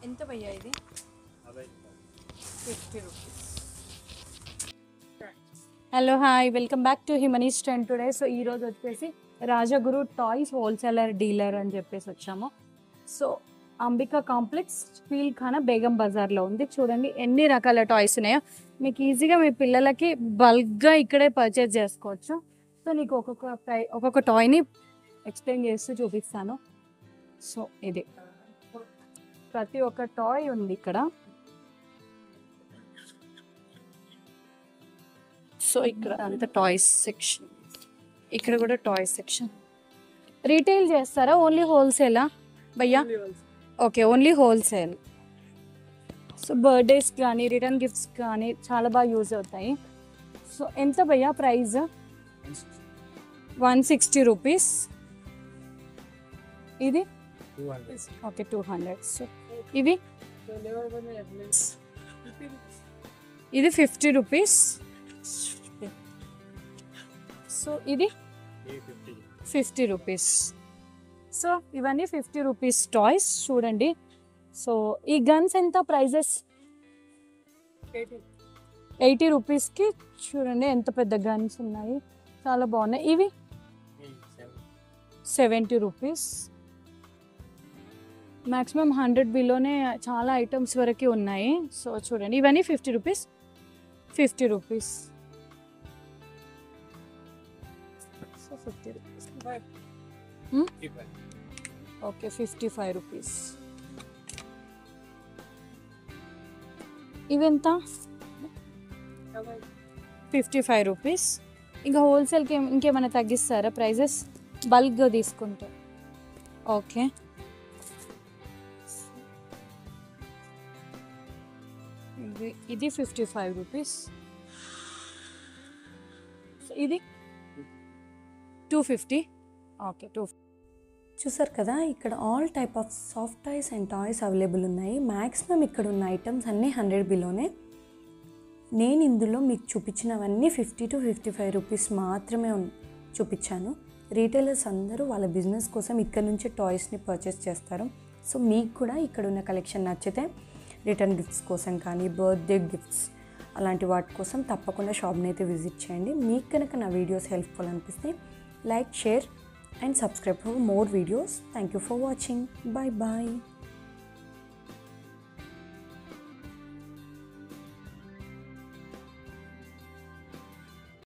ఎంత భయ్యా ఇది? 50 rupees. Hello hi, welcome back to Himani's trend today. So ఈరోజు వచ్చేసి రాజగురు టాయ్స్ హోల్సేలర్ డీలర్ అని చెప్పేసి వచ్చాము. సో అంబికా కాంప్లెక్స్, ఫీల్ ఖానా, బేగం బజార్లో ఉంది. చూడండి ఎన్ని రకాల టాయ్స్ ఉన్నాయో. మీకు ఈజీగా మీ పిల్లలకి బల్క్గా ఇక్కడే పర్చేస్ చేసుకోవచ్చు. సో నీకు ఒక్కొక్క టాయ్ని ఎక్స్ప్లెయిన్ చేస్తూ చూపిస్తాను. సో ఇది ప్రతి ఒక్క టాయ్ ఉంది ఇక్కడ. సో ఇక్కడ అంతా టాయ్స్ సెక్షన్, ఇక్కడ కూడా టాయ్స్ సెక్షన్. రీటైల్ చేస్తారా, ఓన్లీ హోల్సేలా భయ్యా? Okay, only wholesale. So birthdays కానీ రిటర్న్ గిఫ్ట్స్ కానీ చాలా బాగా యూజ్ అవుతాయి. సో ఎంత భయ్యా ప్రైస్? 160 రూపీస్. ఇది ఓకే 200. సో ఇవి ఇది 50 రూపీస్. సో ఇది 50 రూపీస్. సో ఇవన్నీ 50 రూపీస్ టాయ్స్. చూడండి. సో ఈ గన్స్ ఎంత ప్రైజెస్? 80 రూపీస్కి. చూడండి ఎంత పెద్ద గన్స్ ఉన్నాయి, చాలా బాగున్నాయి. ఇవి 70 రూపీస్. మ్యాక్సిమం 100 బిలోనే చాలా ఐటమ్స్ వరకు ఉన్నాయి. సో చూడండి ఇవన్నీ 50 rupees. 50 rupees. So 50 rupees. Okay 55 rupees. ఇవెంత? 55 రూపీస్. ఇంకా హోల్సేల్కి ఇంకేమైనా తగ్గిస్తారా ప్రైజెస్ బల్క్గా తీసుకుంటే? ఓకే. ఇది 55 రూపీస్. ఇది 250. ఓకే 250. చూసారు కదా, ఇక్కడ all type of soft toys and toys available ఉన్నాయి. మ్యాక్సిమం ఇక్కడ ఉన్న ఐటమ్స్ అన్నీ 100 బిలోనే. నేను ఇందులో మీకు చూపించినవన్నీ 50 to 55 రూపీస్ మాత్రమే చూపించాను. రీటైలర్స్ అందరూ వాళ్ళ బిజినెస్ కోసం ఇక్కడ నుంచే టాయ్స్ని పర్చేస్ చేస్తారు. సో మీకు కూడా ఇక్కడ ఉన్న కలెక్షన్ నచ్చితే రిటర్న్ గిఫ్ట్స్ కోసం కానీ బర్త్డే గిఫ్ట్స్ అలాంటి వాటి కోసం తప్పకుండా షాప్ని అయితే విజిట్ చేయండి. మీకు కనుక నా వీడియోస్ హెల్ప్ఫుల్ అనిపిస్తే like, share and subscribe for more videos. Thank you for watching. Bye bye.